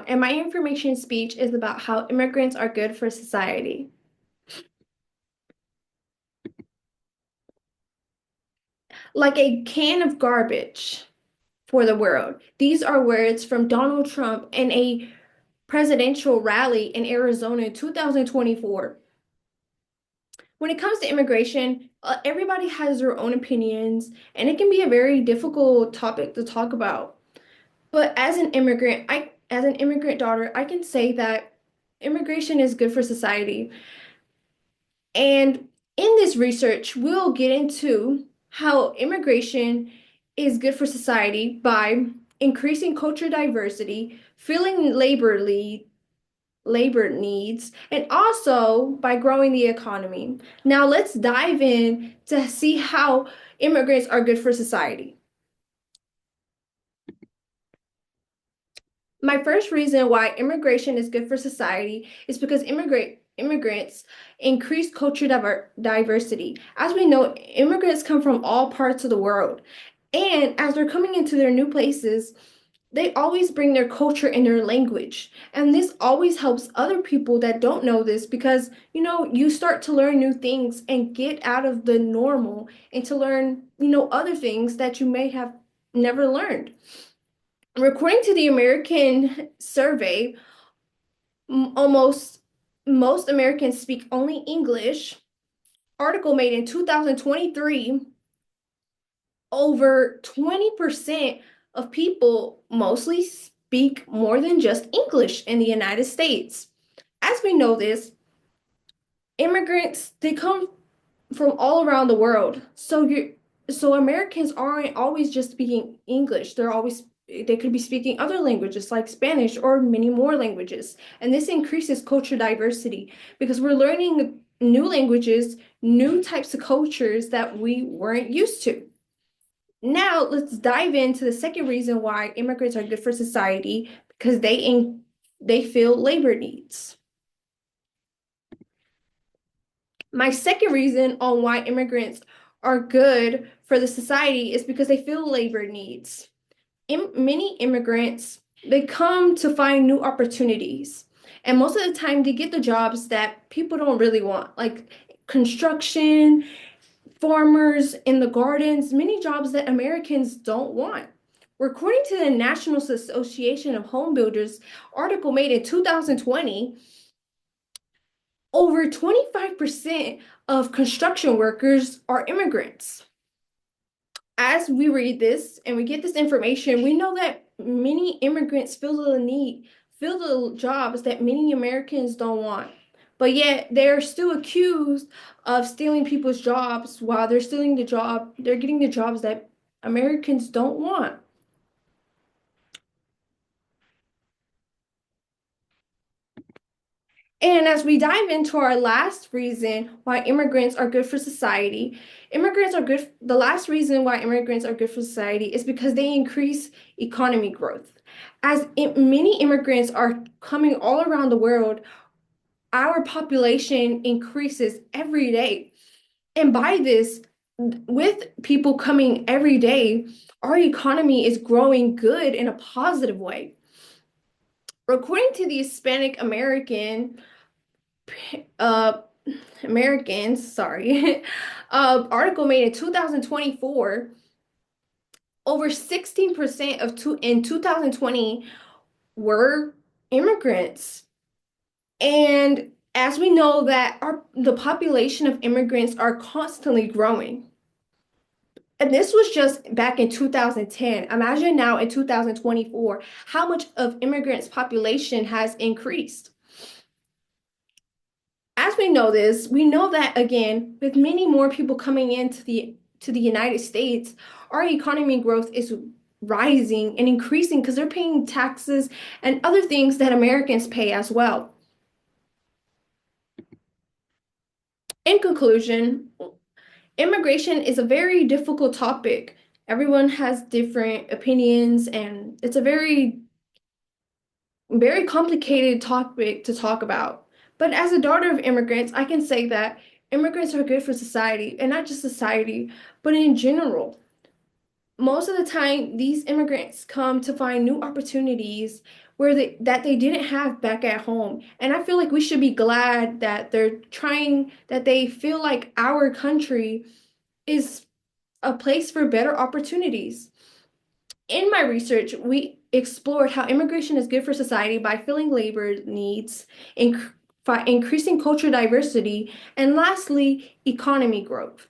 and my information speech is about how immigrants are good for society. Like a can of garbage for the world. These are words from Donald Trump in a presidential rally in Arizona in 2024. When it comes to immigration, everybody has their own opinions, and it can be a very difficult topic to talk about. But as an immigrant daughter, I can say that immigration is good for society. And in this research, we'll get into how immigration is good for society by increasing culture diversity, filling labor needs, and also by growing the economy. Now let's dive in to see how immigrants are good for society. My first reason why immigration is good for society is because immigrants increase diversity. As we know, immigrants come from all parts of the world. And as they're coming into their new places, they always bring their culture and their language. And this always helps other people that don't know this because, you start to learn new things and get out of the normal and to learn, other things that you may have never learned. According to the American survey, almost most Americans speak only English. Article made in 2023, over 20% of people mostly speak more than just English in the United States. As we know this, immigrants, they come from all around the world. So Americans aren't always just speaking English. They could be speaking other languages like Spanish or many more languages. And this increases culture diversity because we're learning new languages, new types of cultures that we weren't used to. Now, let's dive into the second reason why immigrants are good for society because they fill labor needs. My second reason on why immigrants are good for the society is because they fill labor needs. Many immigrants, they come to find new opportunities. And most of the time, they get the jobs that people don't really want, like construction, farmers in the gardens, many jobs that Americans don't want. According to the National Association of Home Builders article made in 2020, over 25% of construction workers are immigrants. As we read this and we get this information, we know that many immigrants fill the jobs that many Americans don't want. But yet they're still accused of stealing people's jobs while they're getting the jobs that Americans don't want. And as we dive into our last reason why immigrants are good for society, the last reason why immigrants are good for society is because they increase economy growth. Many immigrants are coming all around the world, our population increases every day. And by this, with people coming every day, our economy is growing good in a positive way. According to the Hispanic uh, Americans, sorry, article made in 2024, over 16% in 2020 were immigrants. And as we know that the population of immigrants are constantly growing. And this was just back in 2010. Imagine now in 2024 how much of immigrants' population has increased. As we know this, we know that again, with many more people coming into the United States, our economy growth is rising and increasing because they're paying taxes and other things that Americans pay as well. In conclusion, immigration is a very difficult topic. Everyone has different opinions, and it's a very complicated topic to talk about. But as a daughter of immigrants, I can say that immigrants are good for society, and not just society, but in general. Most of the time, these immigrants come to find new opportunities that they didn't have back at home. And I feel like we should be glad that that they feel like our country is a place for better opportunities. In my research, we explored how immigration is good for society by filling labor needs, inc increasing cultural diversity, and lastly, economy growth.